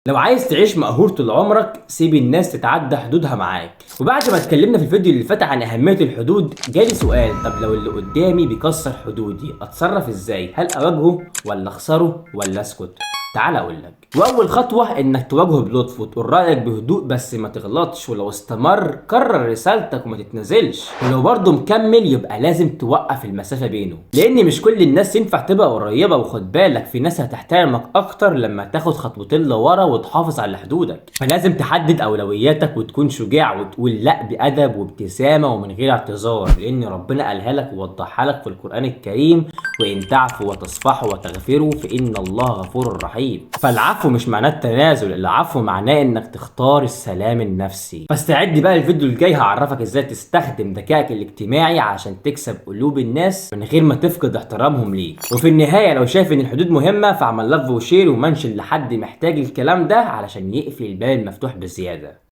لو عايز تعيش مقهور طول عمرك سيب الناس تتعدى حدودها معاك. وبعد ما اتكلمنا في الفيديو اللي فات عن اهمية الحدود، جالي سؤال: طب لو اللي قدامي بيكسر حدودي اتصرف ازاي؟ هل اواجهه ولا اخسره ولا اسكت؟ تعال اقول لك. واول خطوه انك تواجهه بلطف وتقول رايك بهدوء، بس ما تغلطش، ولو استمر كرر رسالتك وما تتنازلش، ولو برضه مكمل يبقى لازم توقف المسافه بينه، لان مش كل الناس ينفع تبقى قريبه. وخد بالك في ناس هتحترمك اكتر لما تاخد خطوتين لورا وتحافظ على حدودك. فلازم تحدد اولوياتك وتكون شجاع وتقول لا بادب وابتسامه ومن غير اعتذار، لان ربنا قالها لك ووضحها لك في القران الكريم: وان تعفوا وتصفحوا وتغفروا فان الله غفور رحيم. فالعفو مش معناه التنازل، العفو معناه انك تختار السلام النفسي. فاستعد بقى الفيديو الجاي هعرفك ازاي تستخدم ذكائك الاجتماعي عشان تكسب قلوب الناس من غير ما تفقد احترامهم ليك. وفي النهايه لو شايف ان الحدود مهمه فاعمل لاف وشير ومنشن لحد محتاج الكلام ده علشان يقفل الباب المفتوح بزياده.